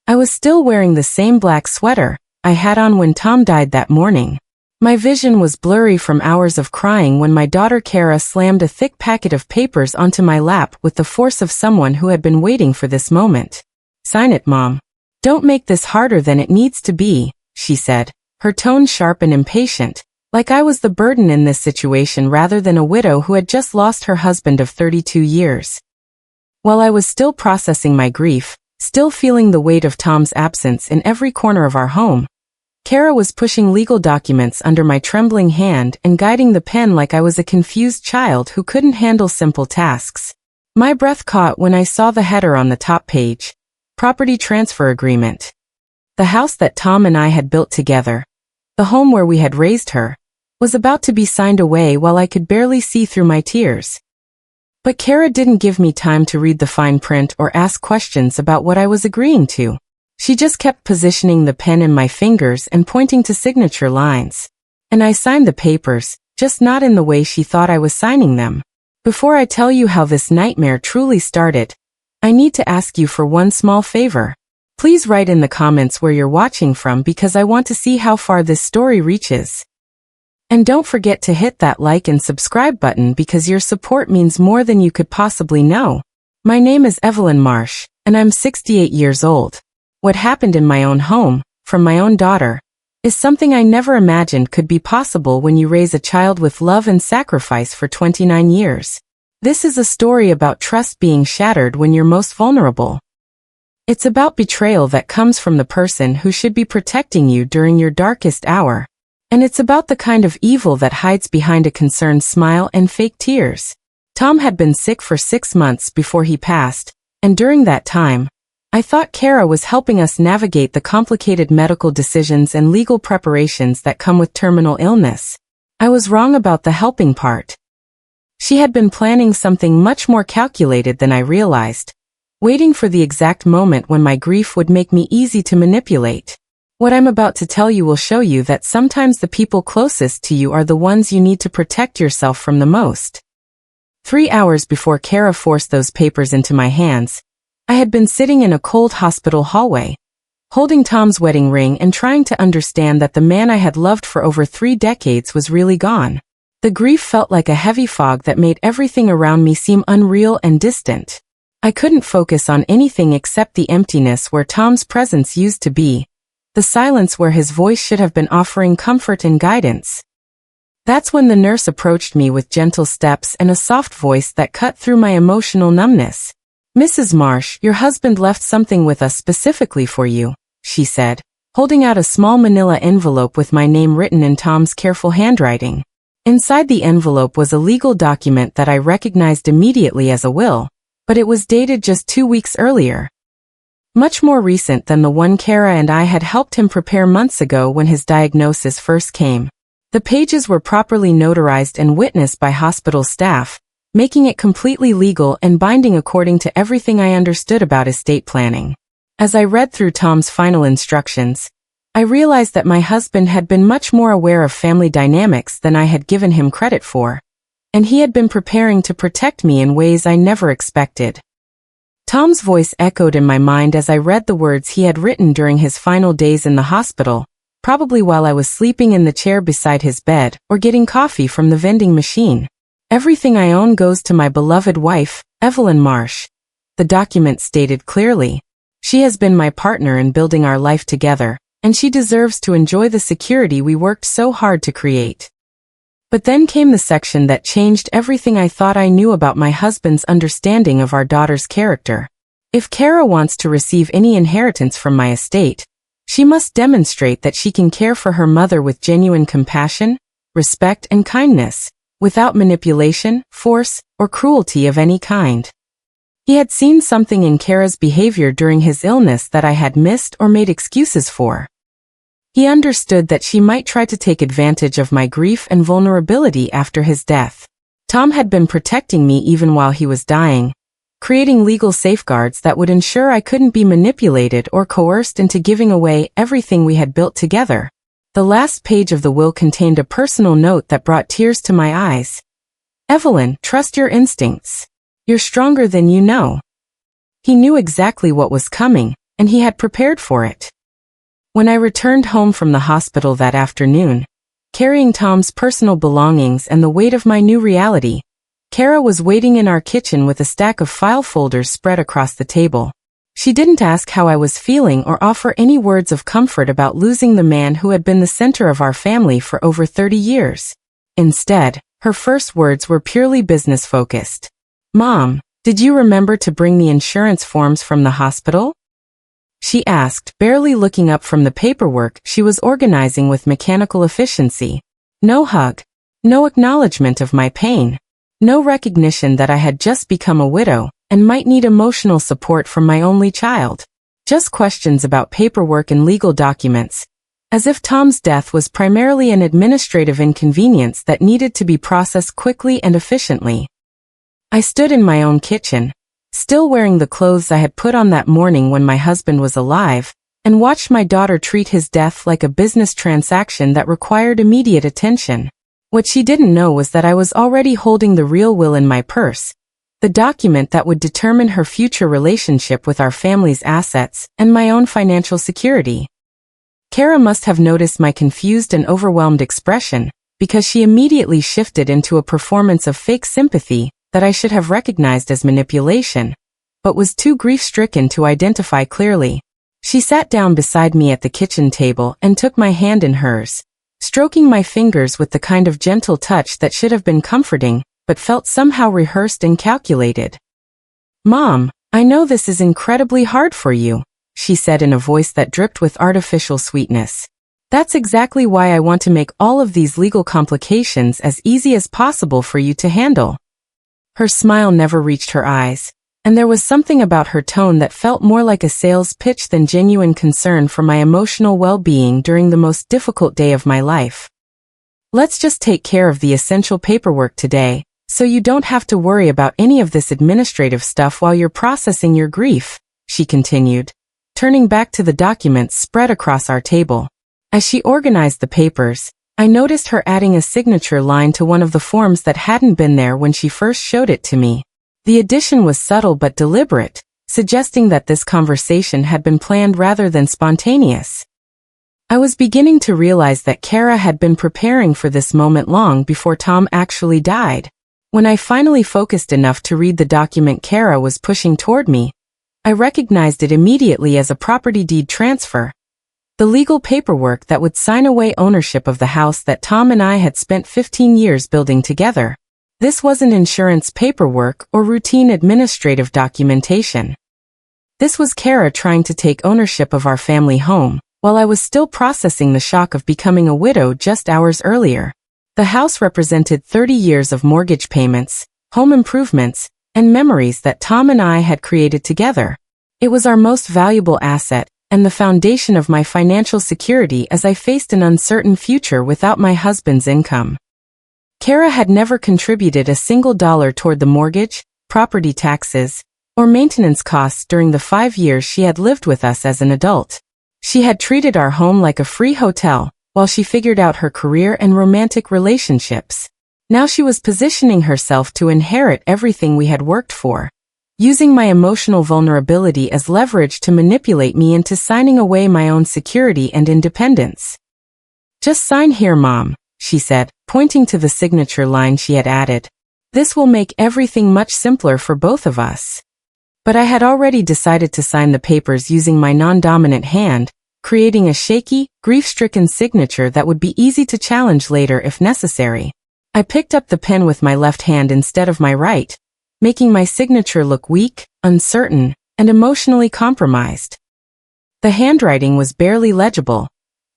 I was still wearing the same black sweater I had on when Tom died that morning. My vision was blurry from hours of crying when my daughter Kara slammed a thick packet of papers onto my lap with the force of someone who had been waiting for this moment. "Sign it, Mom. Don't make this harder than it needs to be," she said, her tone sharp and impatient, like I was the burden in this situation rather than a widow who had just lost her husband of 32 years. While I was still processing my grief, still feeling the weight of Tom's absence in every corner of our home, Kara was pushing legal documents under my trembling hand and guiding the pen like I was a confused child who couldn't handle simple tasks. My breath caught when I saw the header on the top page: Property Transfer Agreement. The house that Tom and I had built together, the home where we had raised her, was about to be signed away while I could barely see through my tears. But Kara didn't give me time to read the fine print or ask questions about what I was agreeing to. She just kept positioning the pen in my fingers and pointing to signature lines. And I signed the papers, just not in the way she thought I was signing them. Before I tell you how this nightmare truly started, I need to ask you for one small favor. Please write in the comments where you're watching from because I want to see how far this story reaches. And don't forget to hit that like and subscribe button because your support means more than you could possibly know. My name is Evelyn Marsh, and I'm 68 years old. What happened in my own home, from my own daughter, is something I never imagined could be possible when you raise a child with love and sacrifice for 29 years. This is a story about trust being shattered when you're most vulnerable. It's about betrayal that comes from the person who should be protecting you during your darkest hour. And it's about the kind of evil that hides behind a concerned smile and fake tears. Tom had been sick for 6 months before he passed, and during that time, I thought Kara was helping us navigate the complicated medical decisions and legal preparations that come with terminal illness. I was wrong about the helping part. She had been planning something much more calculated than I realized, waiting for the exact moment when my grief would make me easy to manipulate. What I'm about to tell you will show you that sometimes the people closest to you are the ones you need to protect yourself from the most. 3 hours before Kara forced those papers into my hands, I had been sitting in a cold hospital hallway, holding Tom's wedding ring and trying to understand that the man I had loved for over 3 decades was really gone. The grief felt like a heavy fog that made everything around me seem unreal and distant. I couldn't focus on anything except the emptiness where Tom's presence used to be, the silence where his voice should have been offering comfort and guidance. That's when the nurse approached me with gentle steps and a soft voice that cut through my emotional numbness. "Mrs. Marsh, your husband left something with us specifically for you," she said, holding out a small manila envelope with my name written in Tom's careful handwriting. Inside the envelope was a legal document that I recognized immediately as a will, but it was dated just 2 weeks earlier. Much more recent than the one Kara and I had helped him prepare months ago when his diagnosis first came. The pages were properly notarized and witnessed by hospital staff, making it completely legal and binding according to everything I understood about estate planning. As I read through Tom's final instructions, I realized that my husband had been much more aware of family dynamics than I had given him credit for, and he had been preparing to protect me in ways I never expected. Tom's voice echoed in my mind as I read the words he had written during his final days in the hospital, probably while I was sleeping in the chair beside his bed or getting coffee from the vending machine. "Everything I own goes to my beloved wife, Evelyn Marsh," the document stated clearly. "She has been my partner in building our life together, and she deserves to enjoy the security we worked so hard to create." But then came the section that changed everything I thought I knew about my husband's understanding of our daughter's character. If Kara wants to receive any inheritance from my estate, she must demonstrate that she can care for her mother with genuine compassion, respect, and kindness, without manipulation, force, or cruelty of any kind. He had seen something in Kara's behavior during his illness that I had missed or made excuses for. He understood that she might try to take advantage of my grief and vulnerability after his death. Tom had been protecting me even while he was dying, creating legal safeguards that would ensure I couldn't be manipulated or coerced into giving away everything we had built together. The last page of the will contained a personal note that brought tears to my eyes. "Evelyn, trust your instincts. You're stronger than you know." He knew exactly what was coming, and he had prepared for it. When I returned home from the hospital that afternoon, carrying Tom's personal belongings and the weight of my new reality, Kara was waiting in our kitchen with a stack of file folders spread across the table. She didn't ask how I was feeling or offer any words of comfort about losing the man who had been the center of our family for over 30 years. Instead, her first words were purely business-focused. "Mom, did you remember to bring the insurance forms from the hospital?" she asked, barely looking up from the paperwork she was organizing with mechanical efficiency. No hug. No acknowledgement of my pain. No recognition that I had just become a widow and might need emotional support from my only child. Just questions about paperwork and legal documents, as if Tom's death was primarily an administrative inconvenience that needed to be processed quickly and efficiently. I stood in my own kitchen, still wearing the clothes I had put on that morning when my husband was alive, and watched my daughter treat his death like a business transaction that required immediate attention. What she didn't know was that I was already holding the real will in my purse, the document that would determine her future relationship with our family's assets and my own financial security. Kara must have noticed my confused and overwhelmed expression, because she immediately shifted into a performance of fake sympathy that I should have recognized as manipulation, but was too grief-stricken to identify clearly. She sat down beside me at the kitchen table and took my hand in hers, stroking my fingers with the kind of gentle touch that should have been comforting, but felt somehow rehearsed and calculated. "Mom, I know this is incredibly hard for you," she said in a voice that dripped with artificial sweetness. "That's exactly why I want to make all of these legal complications as easy as possible for you to handle." Her smile never reached her eyes, and there was something about her tone that felt more like a sales pitch than genuine concern for my emotional well-being during the most difficult day of my life. "Let's just take care of the essential paperwork today, so you don't have to worry about any of this administrative stuff while you're processing your grief," she continued, turning back to the documents spread across our table. As she organized the papers, I noticed her adding a signature line to one of the forms that hadn't been there when she first showed it to me. The addition was subtle but deliberate, suggesting that this conversation had been planned rather than spontaneous. I was beginning to realize that Kara had been preparing for this moment long before Tom actually died. When I finally focused enough to read the document Kara was pushing toward me, I recognized it immediately as a property deed transfer. The legal paperwork that would sign away ownership of the house that Tom and I had spent 15 years building together. This wasn't insurance paperwork or routine administrative documentation. This was Kara trying to take ownership of our family home, while I was still processing the shock of becoming a widow just hours earlier. The house represented 30 years of mortgage payments, home improvements, and memories that Tom and I had created together. It was our most valuable asset, and the foundation of my financial security as I faced an uncertain future without my husband's income. Kara had never contributed a single dollar toward the mortgage, property taxes, or maintenance costs during the 5 years she had lived with us as an adult. She had treated our home like a free hotel, while she figured out her career and romantic relationships. Now she was positioning herself to inherit everything we had worked for, using my emotional vulnerability as leverage to manipulate me into signing away my own security and independence. "Just sign here, Mom," she said, pointing to the signature line she had added. "This will make everything much simpler for both of us." But I had already decided to sign the papers using my non-dominant hand, creating a shaky, grief-stricken signature that would be easy to challenge later if necessary. I picked up the pen with my left hand instead of my right, making my signature look weak, uncertain, and emotionally compromised. The handwriting was barely legible,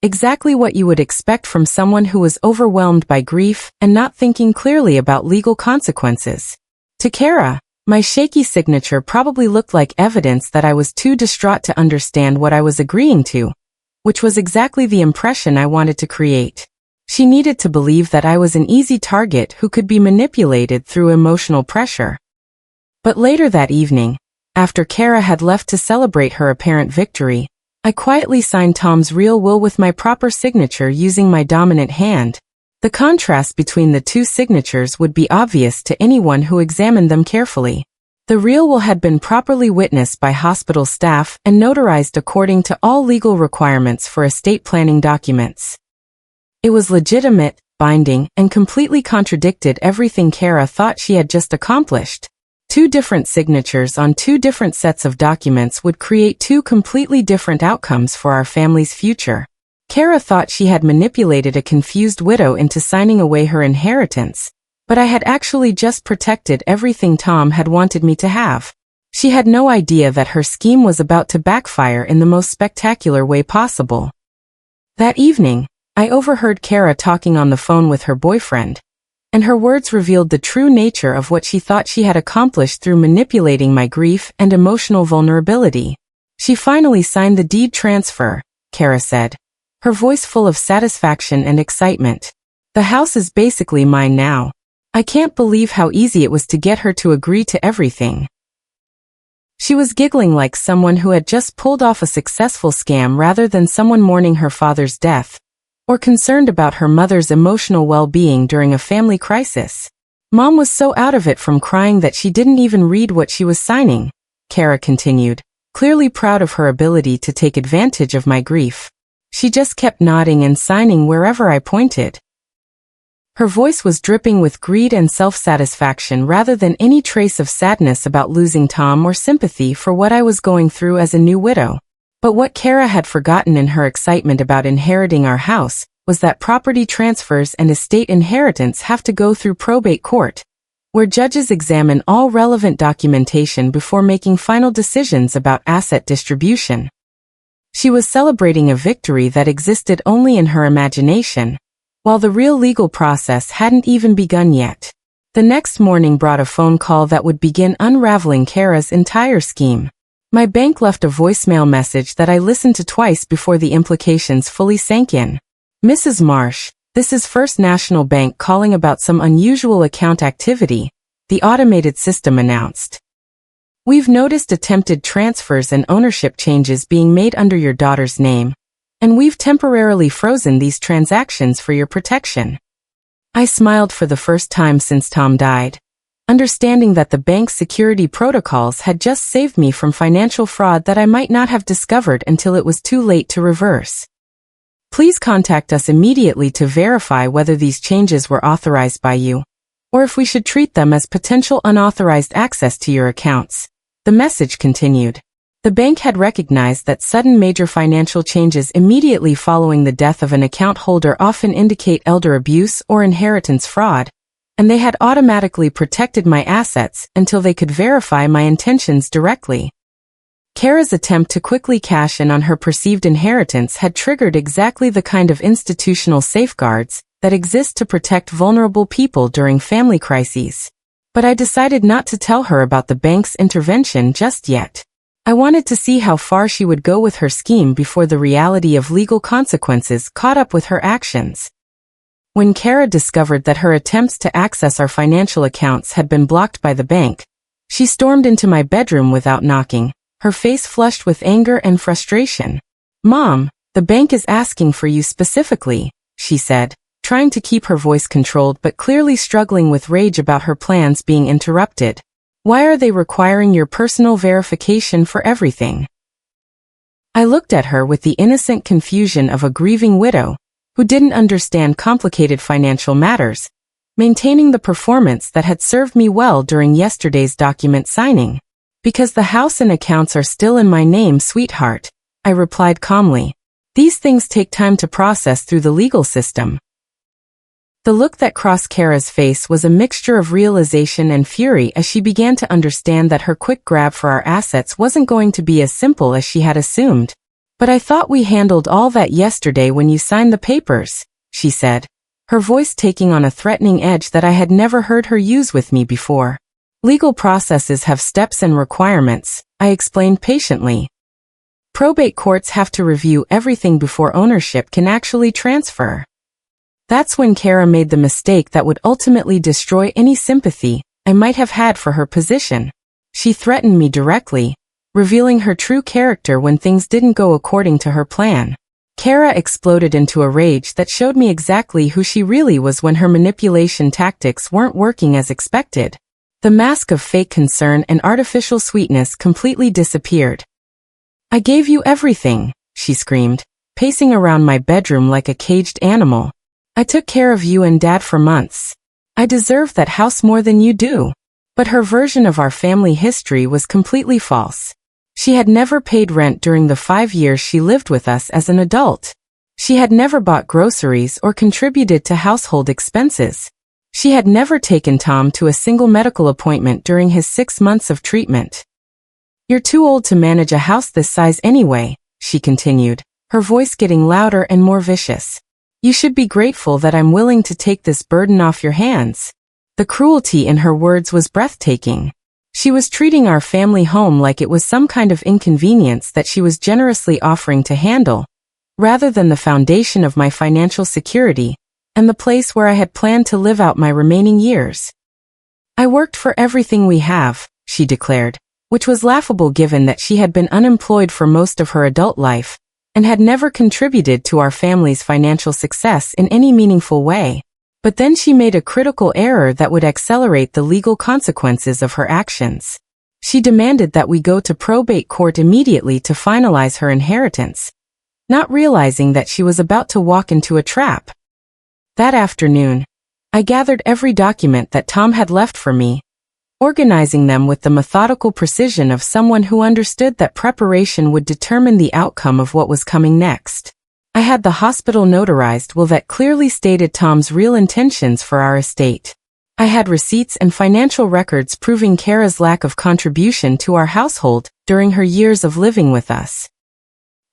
exactly what you would expect from someone who was overwhelmed by grief and not thinking clearly about legal consequences. To Kara, my shaky signature probably looked like evidence that I was too distraught to understand what I was agreeing to, which was exactly the impression I wanted to create. She needed to believe that I was an easy target who could be manipulated through emotional pressure. But later that evening, after Kara had left to celebrate her apparent victory, I quietly signed Tom's real will with my proper signature using my dominant hand. The contrast between the two signatures would be obvious to anyone who examined them carefully. The real will had been properly witnessed by hospital staff and notarized according to all legal requirements for estate planning documents. It was legitimate, binding, and completely contradicted everything Kara thought she had just accomplished. 2 different signatures on 2 different sets of documents would create 2 completely different outcomes for our family's future. Kara thought she had manipulated a confused widow into signing away her inheritance, but I had actually just protected everything Tom had wanted me to have. She had no idea that her scheme was about to backfire in the most spectacular way possible. That evening, I overheard Kara talking on the phone with her boyfriend, and her words revealed the true nature of what she thought she had accomplished through manipulating my grief and emotional vulnerability. She finally signed the deed transfer, Kara said, her voice full of satisfaction and excitement. The house is basically mine now. I can't believe how easy it was to get her to agree to everything. She was giggling like someone who had just pulled off a successful scam rather than someone mourning her father's death, or concerned about her mother's emotional well-being during a family crisis. Mom was so out of it from crying that she didn't even read what she was signing, Kara continued, clearly proud of her ability to take advantage of my grief. She just kept nodding and signing wherever I pointed. Her voice was dripping with greed and self-satisfaction rather than any trace of sadness about losing Tom or sympathy for what I was going through as a new widow. But what Kara had forgotten in her excitement about inheriting our house was that property transfers and estate inheritance have to go through probate court, where judges examine all relevant documentation before making final decisions about asset distribution. She was celebrating a victory that existed only in her imagination, while the real legal process hadn't even begun yet. The next morning brought a phone call that would begin unraveling Kara's entire scheme. My bank left a voicemail message that I listened to twice before the implications fully sank in. Mrs. Marsh, this is First National Bank calling about some unusual account activity, the automated system announced. We've noticed attempted transfers and ownership changes being made under your daughter's name, and we've temporarily frozen these transactions for your protection. I smiled for the first time since Tom died, understanding that the bank's security protocols had just saved me from financial fraud that I might not have discovered until it was too late to reverse. Please contact us immediately to verify whether these changes were authorized by you, or if we should treat them as potential unauthorized access to your accounts. The message continued. The bank had recognized that sudden major financial changes immediately following the death of an account holder often indicate elder abuse or inheritance fraud, and they had automatically protected my assets until they could verify my intentions directly. Kara's attempt to quickly cash in on her perceived inheritance had triggered exactly the kind of institutional safeguards that exist to protect vulnerable people during family crises. But I decided not to tell her about the bank's intervention just yet. I wanted to see how far she would go with her scheme before the reality of legal consequences caught up with her actions. When Kara discovered that her attempts to access our financial accounts had been blocked by the bank, she stormed into my bedroom without knocking, her face flushed with anger and frustration. "Mom, the bank is asking for you specifically," she said, trying to keep her voice controlled but clearly struggling with rage about her plans being interrupted. "Why are they requiring your personal verification for everything?" I looked at her with the innocent confusion of a grieving widow who didn't understand complicated financial matters, maintaining the performance that had served me well during yesterday's document signing. "Because the house and accounts are still in my name, sweetheart," I replied calmly. "These things take time to process through the legal system." The look that crossed Kara's face was a mixture of realization and fury as she began to understand that her quick grab for our assets wasn't going to be as simple as she had assumed. "But I thought we handled all that yesterday when you signed the papers," she said, her voice taking on a threatening edge that I had never heard her use with me before. "Legal processes have steps and requirements," I explained patiently. "Probate courts have to review everything before ownership can actually transfer." That's when Kara made the mistake that would ultimately destroy any sympathy I might have had for her position. She threatened me directly, revealing her true character when things didn't go according to her plan. Kara exploded into a rage that showed me exactly who she really was when her manipulation tactics weren't working as expected. The mask of fake concern and artificial sweetness completely disappeared. "I gave you everything," she screamed, pacing around my bedroom like a caged animal. "I took care of you and Dad for months. I deserve that house more than you do." But her version of our family history was completely false. She had never paid rent during the 5 years she lived with us as an adult. She had never bought groceries or contributed to household expenses. She had never taken Tom to a single medical appointment during his 6 months of treatment. "You're too old to manage a house this size anyway," she continued, her voice getting louder and more vicious. "You should be grateful that I'm willing to take this burden off your hands." The cruelty in her words was breathtaking. She was treating our family home like it was some kind of inconvenience that she was generously offering to handle, rather than the foundation of my financial security, and the place where I had planned to live out my remaining years. "I worked for everything we have," she declared, which was laughable given that she had been unemployed for most of her adult life, and had never contributed to our family's financial success in any meaningful way. But then she made a critical error that would accelerate the legal consequences of her actions. She demanded that we go to probate court immediately to finalize her inheritance, not realizing that she was about to walk into a trap. That afternoon, I gathered every document that Tom had left for me, organizing them with the methodical precision of someone who understood that preparation would determine the outcome of what was coming next. I had the hospital notarized will that clearly stated Tom's real intentions for our estate. I had receipts and financial records proving Kara's lack of contribution to our household during her years of living with us.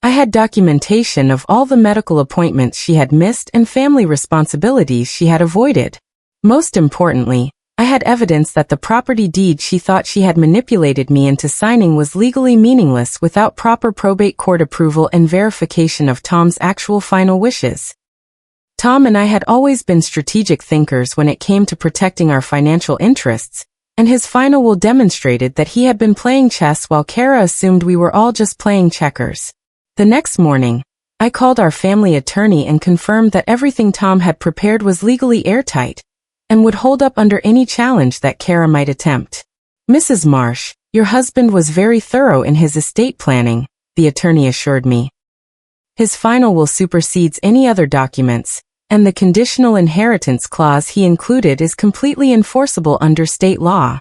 I had documentation of all the medical appointments she had missed and family responsibilities she had avoided. Most importantly, I had evidence that the property deed she thought she had manipulated me into signing was legally meaningless without proper probate court approval and verification of Tom's actual final wishes. Tom and I had always been strategic thinkers when it came to protecting our financial interests, and his final will demonstrated that he had been playing chess while Kara assumed we were all just playing checkers. The next morning, I called our family attorney and confirmed that everything Tom had prepared was legally airtight, and would hold up under any challenge that Kara might attempt. "Mrs. Marsh, your husband was very thorough in his estate planning," the attorney assured me. "His final will supersedes any other documents, and the conditional inheritance clause he included is completely enforceable under state law."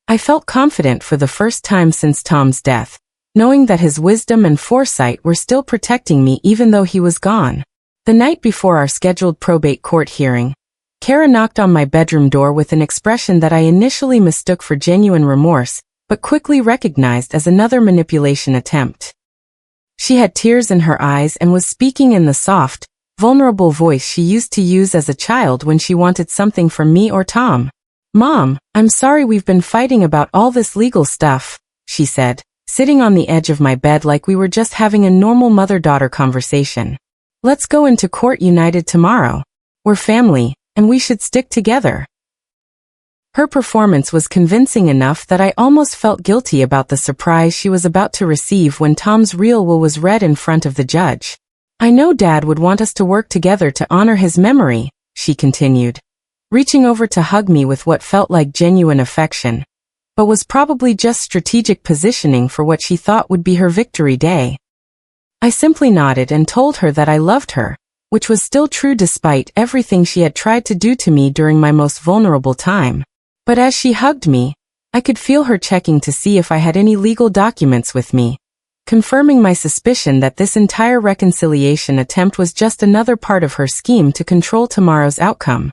I felt confident for the first time since Tom's death, knowing that his wisdom and foresight were still protecting me even though he was gone. The night before our scheduled probate court hearing, Kara knocked on my bedroom door with an expression that I initially mistook for genuine remorse, but quickly recognized as another manipulation attempt. She had tears in her eyes and was speaking in the soft, vulnerable voice she used to use as a child when she wanted something from me or Tom. "Mom, I'm sorry we've been fighting about all this legal stuff," she said, sitting on the edge of my bed like we were just having a normal mother-daughter conversation. "Let's go into court united tomorrow. We're family, and we should stick together." Her performance was convincing enough that I almost felt guilty about the surprise she was about to receive when Tom's real will was read in front of the judge. "I know Dad would want us to work together to honor his memory," she continued, reaching over to hug me with what felt like genuine affection, but was probably just strategic positioning for what she thought would be her victory day. I simply nodded and told her that I loved her, which was still true despite everything she had tried to do to me during my most vulnerable time. But as she hugged me, I could feel her checking to see if I had any legal documents with me, confirming my suspicion that this entire reconciliation attempt was just another part of her scheme to control tomorrow's outcome.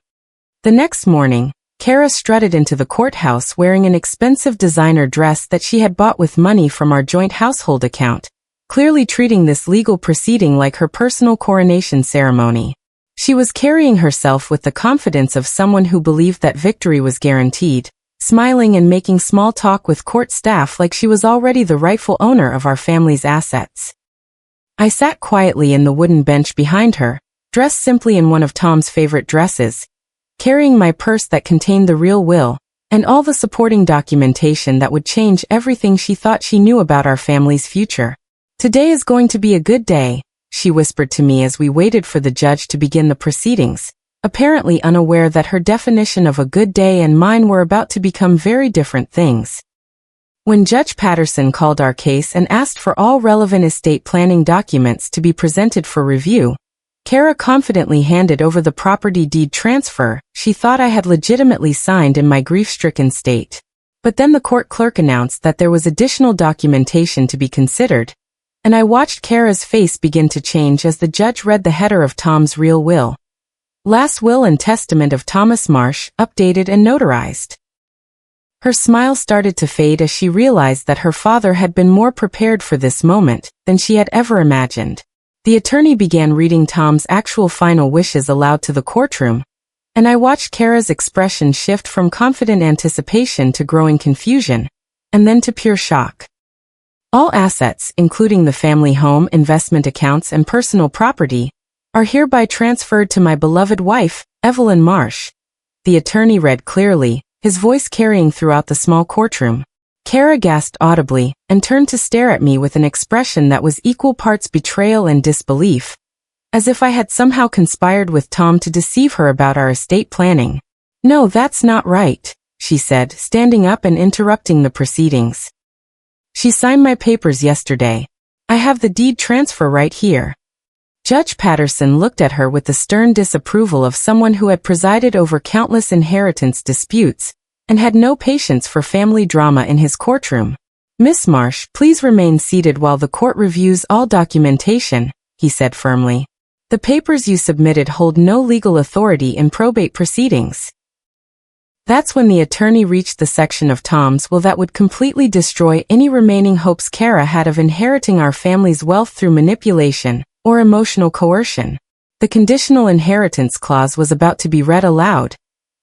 The next morning, Kara strutted into the courthouse wearing an expensive designer dress that she had bought with money from our joint household account, clearly treating this legal proceeding like her personal coronation ceremony. She was carrying herself with the confidence of someone who believed that victory was guaranteed, smiling and making small talk with court staff like she was already the rightful owner of our family's assets. I sat quietly in the wooden bench behind her, dressed simply in one of Tom's favorite dresses, carrying my purse that contained the real will, and all the supporting documentation that would change everything she thought she knew about our family's future. "Today is going to be a good day," she whispered to me as we waited for the judge to begin the proceedings, apparently unaware that her definition of a good day and mine were about to become very different things. When Judge Patterson called our case and asked for all relevant estate planning documents to be presented for review, Kara confidently handed over the property deed transfer she thought I had legitimately signed in my grief-stricken state. But then the court clerk announced that there was additional documentation to be considered, and I watched Kara's face begin to change as the judge read the header of Tom's real will. Last will and testament of Thomas Marsh, updated and notarized. Her smile started to fade as she realized that her father had been more prepared for this moment than she had ever imagined. The attorney began reading Tom's actual final wishes aloud to the courtroom, and I watched Kara's expression shift from confident anticipation to growing confusion, and then to pure shock. All assets, including the family home, investment accounts, and personal property, are hereby transferred to my beloved wife, Evelyn Marsh. The attorney read clearly, his voice carrying throughout the small courtroom. Kara gasped audibly and turned to stare at me with an expression that was equal parts betrayal and disbelief, as if I had somehow conspired with Tom to deceive her about our estate planning. "No, that's not right," she said, standing up and interrupting the proceedings. "She signed my papers yesterday. I have the deed transfer right here." Judge Patterson looked at her with the stern disapproval of someone who had presided over countless inheritance disputes and had no patience for family drama in his courtroom. "Miss Marsh, please remain seated while the court reviews all documentation," he said firmly. "The papers you submitted hold no legal authority in probate proceedings." That's when the attorney reached the section of Tom's will that would completely destroy any remaining hopes Kara had of inheriting our family's wealth through manipulation or emotional coercion. The conditional inheritance clause was about to be read aloud,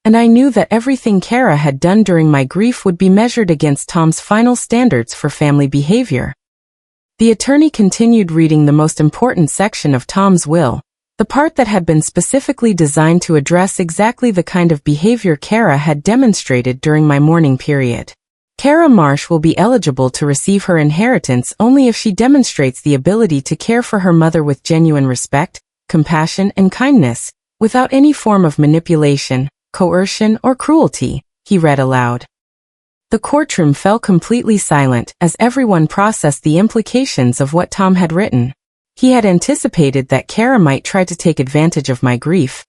and I knew that everything Kara had done during my grief would be measured against Tom's final standards for family behavior. The attorney continued reading the most important section of Tom's will, the part that had been specifically designed to address exactly the kind of behavior Kara had demonstrated during my mourning period. Kara Marsh will be eligible to receive her inheritance only if she demonstrates the ability to care for her mother with genuine respect, compassion, and kindness, without any form of manipulation, coercion, or cruelty, he read aloud. The courtroom fell completely silent as everyone processed the implications of what Tom had written. He had anticipated that Kara might try to take advantage of my grief,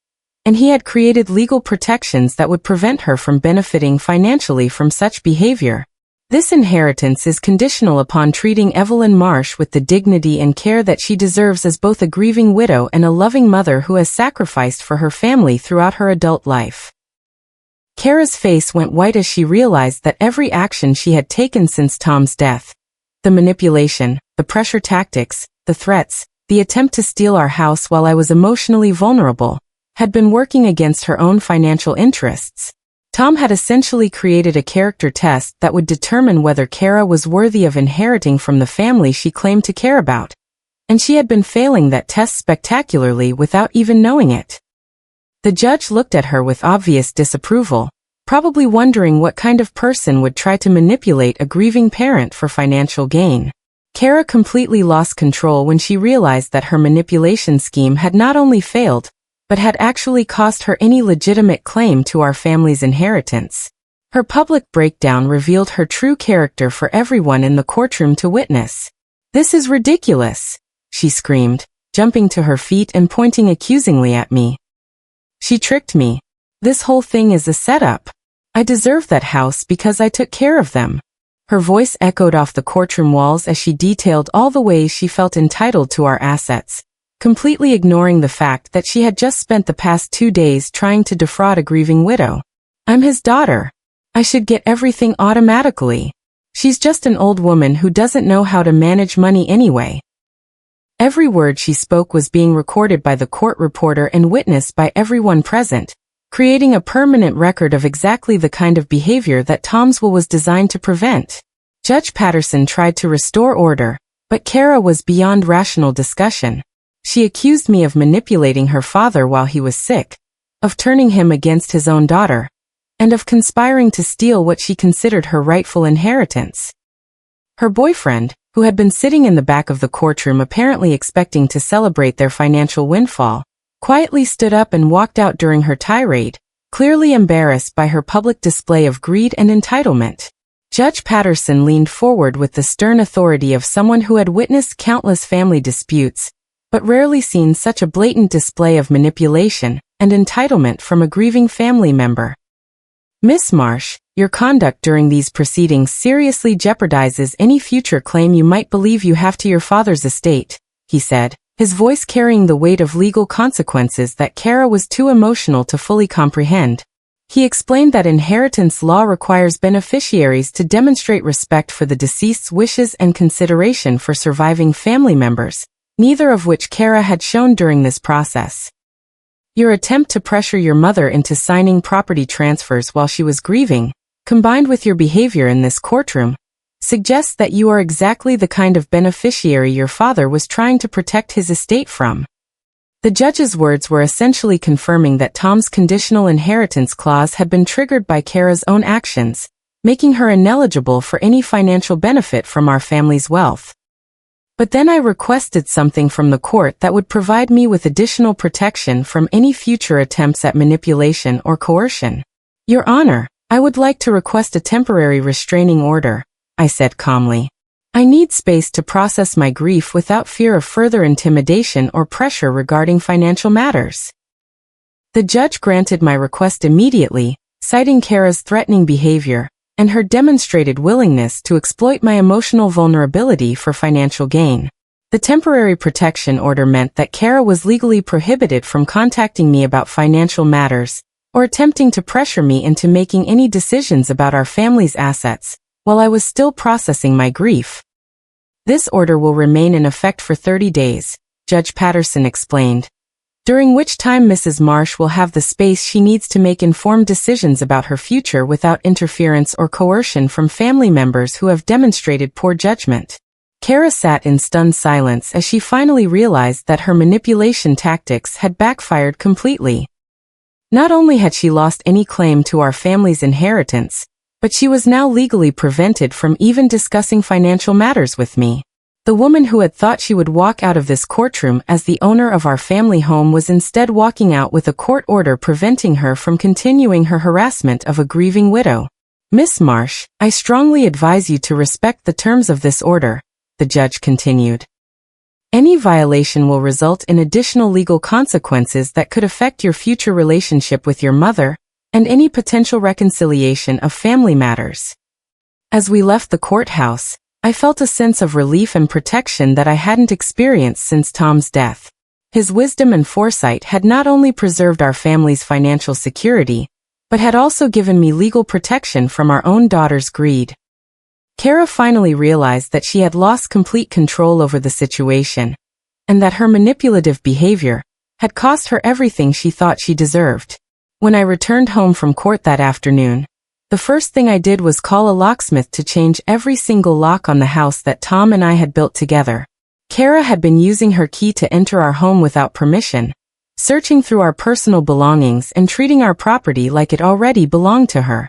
and he had created legal protections that would prevent her from benefiting financially from such behavior. This inheritance is conditional upon treating Evelyn Marsh with the dignity and care that she deserves as both a grieving widow and a loving mother who has sacrificed for her family throughout her adult life. Kara's face went white as she realized that every action she had taken since Tom's death, the manipulation, the pressure tactics, the threats, the attempt to steal our house while I was emotionally vulnerable, had been working against her own financial interests. Tom had essentially created a character test that would determine whether Kara was worthy of inheriting from the family she claimed to care about, and she had been failing that test spectacularly without even knowing it. The judge looked at her with obvious disapproval, probably wondering what kind of person would try to manipulate a grieving parent for financial gain. Kara completely lost control when she realized that her manipulation scheme had not only failed, but had actually cost her any legitimate claim to our family's inheritance. Her public breakdown revealed her true character for everyone in the courtroom to witness. "This is ridiculous," she screamed, jumping to her feet and pointing accusingly at me. "She tricked me. This whole thing is a setup. I deserve that house because I took care of them." Her voice echoed off the courtroom walls as she detailed all the ways she felt entitled to our assets, completely ignoring the fact that she had just spent the past 2 days trying to defraud a grieving widow. "I'm his daughter. I should get everything automatically. She's just an old woman who doesn't know how to manage money anyway." Every word she spoke was being recorded by the court reporter and witnessed by everyone present, creating a permanent record of exactly the kind of behavior that Tom's will was designed to prevent. Judge Patterson tried to restore order, but Kara was beyond rational discussion. She accused me of manipulating her father while he was sick, of turning him against his own daughter, and of conspiring to steal what she considered her rightful inheritance. Her boyfriend, who had been sitting in the back of the courtroom apparently expecting to celebrate their financial windfall, quietly stood up and walked out during her tirade, clearly embarrassed by her public display of greed and entitlement. Judge Patterson leaned forward with the stern authority of someone who had witnessed countless family disputes, but rarely seen such a blatant display of manipulation and entitlement from a grieving family member. Miss Marsh, your conduct during these proceedings seriously jeopardizes any future claim you might believe you have to your father's estate, he said, his voice carrying the weight of legal consequences that Kara was too emotional to fully comprehend. He explained that inheritance law requires beneficiaries to demonstrate respect for the deceased's wishes and consideration for surviving family members, neither of which Kara had shown during this process. Your attempt to pressure your mother into signing property transfers while she was grieving, combined with your behavior in this courtroom, suggests that you are exactly the kind of beneficiary your father was trying to protect his estate from. The judge's words were essentially confirming that Tom's conditional inheritance clause had been triggered by Kara's own actions, making her ineligible for any financial benefit from our family's wealth. But then I requested something from the court that would provide me with additional protection from any future attempts at manipulation or coercion. Your Honor, I would like to request a temporary restraining order, I said calmly. I need space to process my grief without fear of further intimidation or pressure regarding financial matters. The judge granted my request immediately, citing Kara's threatening behavior and her demonstrated willingness to exploit my emotional vulnerability for financial gain. The temporary protection order meant that Kara was legally prohibited from contacting me about financial matters or attempting to pressure me into making any decisions about our family's assets while I was still processing my grief. This order will remain in effect for 30 days, Judge Patterson explained, during which time Mrs. Marsh will have the space she needs to make informed decisions about her future without interference or coercion from family members who have demonstrated poor judgment. Kara sat in stunned silence as she finally realized that her manipulation tactics had backfired completely. Not only had she lost any claim to our family's inheritance, but she was now legally prevented from even discussing financial matters with me. The woman who had thought she would walk out of this courtroom as the owner of our family home was instead walking out with a court order preventing her from continuing her harassment of a grieving widow. Miss Marsh, I strongly advise you to respect the terms of this order, the judge continued. Any violation will result in additional legal consequences that could affect your future relationship with your mother and any potential reconciliation of family matters. As we left the courthouse, I felt a sense of relief and protection that I hadn't experienced since Tom's death. His wisdom and foresight had not only preserved our family's financial security, but had also given me legal protection from our own daughter's greed. Kara finally realized that she had lost complete control over the situation, and that her manipulative behavior had cost her everything she thought she deserved. When I returned home from court that afternoon, the first thing I did was call a locksmith to change every single lock on the house that Tom and I had built together. Kara had been using her key to enter our home without permission, searching through our personal belongings and treating our property like it already belonged to her.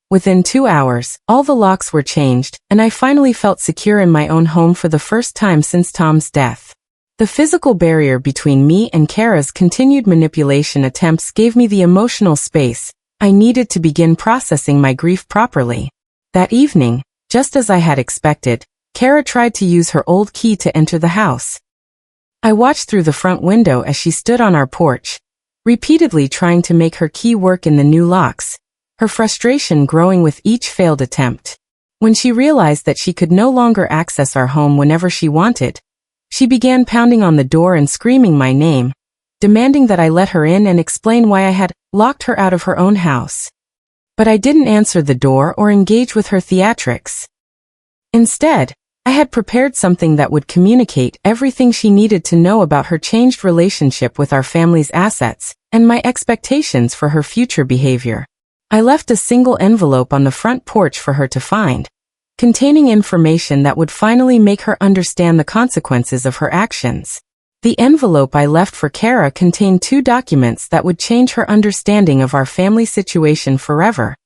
Within 2 hours, all the locks were changed, and I finally felt secure in my own home for the first time since Tom's death. The physical barrier between me and Kara's continued manipulation attempts gave me the emotional space I needed to begin processing my grief properly. That evening, just as I had expected, Kara tried to use her old key to enter the house. I watched through the front window as she stood on our porch, repeatedly trying to make her key work in the new locks, her frustration growing with each failed attempt. When she realized that she could no longer access our home whenever she wanted, she began pounding on the door and screaming my name, demanding that I let her in and explain why I had locked her out of her own house. But I didn't answer the door or engage with her theatrics. Instead, I had prepared something that would communicate everything she needed to know about her changed relationship with our family's assets and my expectations for her future behavior. I left a single envelope on the front porch for her to find, containing information that would finally make her understand the consequences of her actions. The envelope I left for Kara contained 2 documents that would change her understanding of our family situation forever.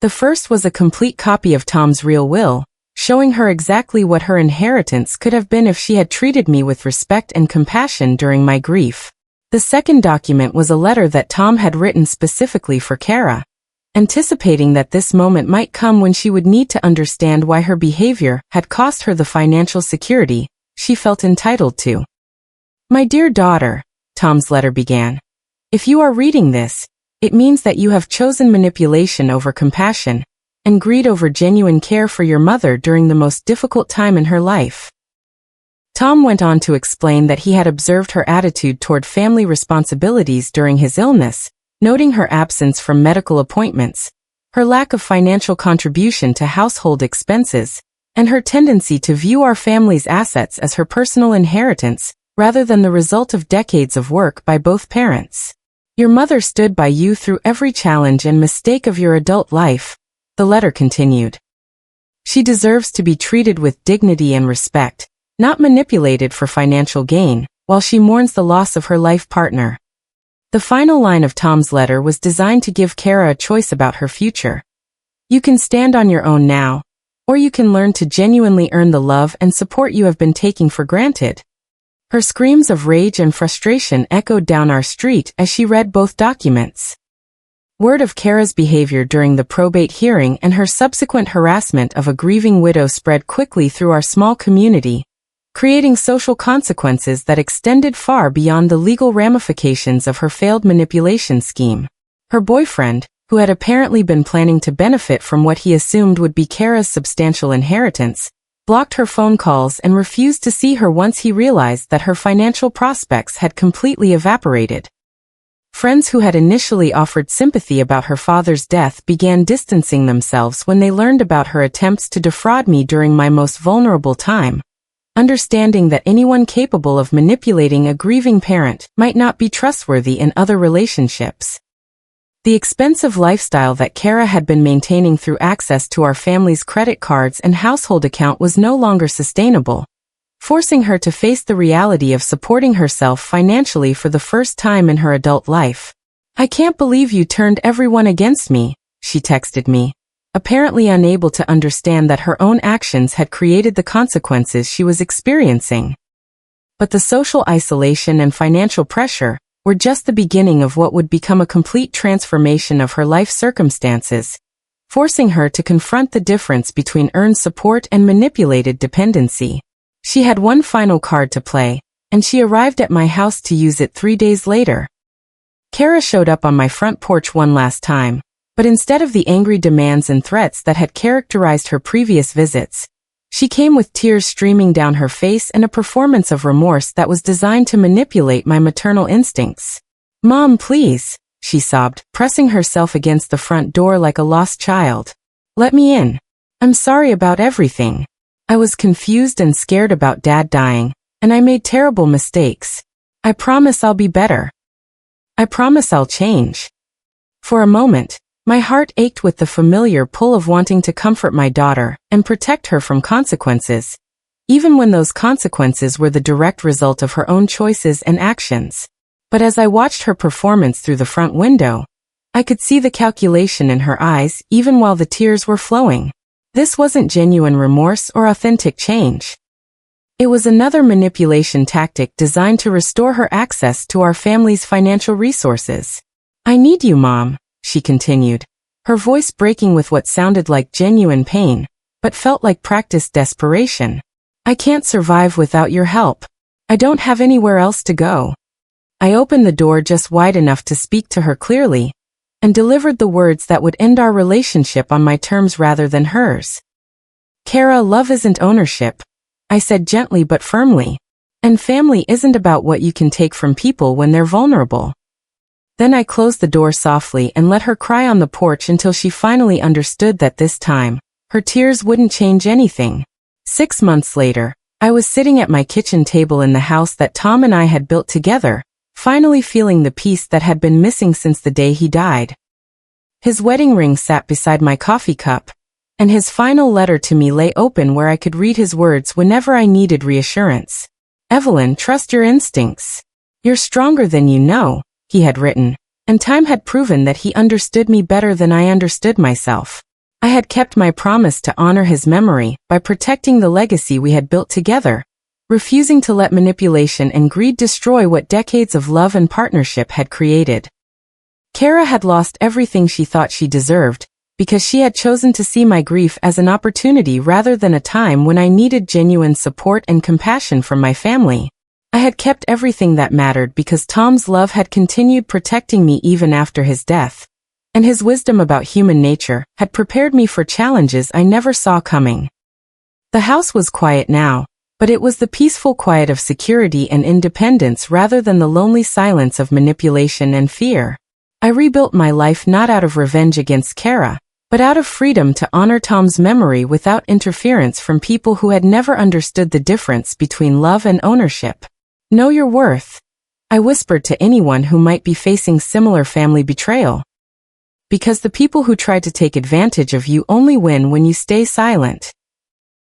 The first was a complete copy of Tom's real will, showing her exactly what her inheritance could have been if she had treated me with respect and compassion during my grief. The second document was a letter that Tom had written specifically for Kara. Anticipating that this moment might come when she would need to understand why her behavior had cost her the financial security she felt entitled to. My dear daughter, Tom's letter began. If you are reading this, it means that you have chosen manipulation over compassion, and greed over genuine care for your mother during the most difficult time in her life. Tom went on to explain that he had observed her attitude toward family responsibilities during his illness, noting her absence from medical appointments, her lack of financial contribution to household expenses, and her tendency to view our family's assets as her personal inheritance, rather than the result of decades of work by both parents. Your mother stood by you through every challenge and mistake of your adult life, the letter continued. She deserves to be treated with dignity and respect, not manipulated for financial gain, while she mourns the loss of her life partner. The final line of Tom's letter was designed to give Kara a choice about her future. You can stand on your own now, or you can learn to genuinely earn the love and support you have been taking for granted. Her screams of rage and frustration echoed down our street as she read both documents. Word of Kara's behavior during the probate hearing and her subsequent harassment of a grieving widow spread quickly through our small community, creating social consequences that extended far beyond the legal ramifications of her failed manipulation scheme. Her boyfriend, who had apparently been planning to benefit from what he assumed would be Kara's substantial inheritance, blocked her phone calls and refused to see her once he realized that her financial prospects had completely evaporated. Friends who had initially offered sympathy about her father's death began distancing themselves when they learned about her attempts to defraud me during my most vulnerable time, understanding that anyone capable of manipulating a grieving parent might not be trustworthy in other relationships. The expensive lifestyle that Kara had been maintaining through access to our family's credit cards and household account was no longer sustainable, forcing her to face the reality of supporting herself financially for the first time in her adult life. I can't believe you turned everyone against me, she texted me, apparently unable to understand that her own actions had created the consequences she was experiencing. But the social isolation and financial pressure were just the beginning of what would become a complete transformation of her life circumstances, forcing her to confront the difference between earned support and manipulated dependency. She had one final card to play, and she arrived at my house to use it 3 days later. Kara showed up on my front porch one last time, but instead of the angry demands and threats that had characterized her previous visits, she came with tears streaming down her face and a performance of remorse that was designed to manipulate my maternal instincts. Mom, please, she sobbed, pressing herself against the front door like a lost child. Let me in. I'm sorry about everything. I was confused and scared about Dad dying, and I made terrible mistakes. I promise I'll be better. I promise I'll change. For a moment, my heart ached with the familiar pull of wanting to comfort my daughter and protect her from consequences, even when those consequences were the direct result of her own choices and actions. But as I watched her performance through the front window, I could see the calculation in her eyes even while the tears were flowing. This wasn't genuine remorse or authentic change. It was another manipulation tactic designed to restore her access to our family's financial resources. I need you, Mom, she continued, her voice breaking with what sounded like genuine pain, but felt like practiced desperation. I can't survive without your help. I don't have anywhere else to go. I opened the door just wide enough to speak to her clearly, and delivered the words that would end our relationship on my terms rather than hers. Kara, love isn't ownership, I said gently but firmly, and family isn't about what you can take from people when they're vulnerable. Then I closed the door softly and let her cry on the porch until she finally understood that this time, her tears wouldn't change anything. 6 months later, I was sitting at my kitchen table in the house that Tom and I had built together, finally feeling the peace that had been missing since the day he died. His wedding ring sat beside my coffee cup, and his final letter to me lay open where I could read his words whenever I needed reassurance. Evelyn, trust your instincts. You're stronger than you know, he had written, and time had proven that he understood me better than I understood myself. I had kept my promise to honor his memory by protecting the legacy we had built together, refusing to let manipulation and greed destroy what decades of love and partnership had created. Kara had lost everything she thought she deserved, because she had chosen to see my grief as an opportunity rather than a time when I needed genuine support and compassion from my family. I had kept everything that mattered because Tom's love had continued protecting me even after his death, and his wisdom about human nature had prepared me for challenges I never saw coming. The house was quiet now, but it was the peaceful quiet of security and independence rather than the lonely silence of manipulation and fear. I rebuilt my life not out of revenge against Kara, but out of freedom to honor Tom's memory without interference from people who had never understood the difference between love and ownership. Know your worth, I whispered to anyone who might be facing similar family betrayal. Because the people who try to take advantage of you only win when you stay silent.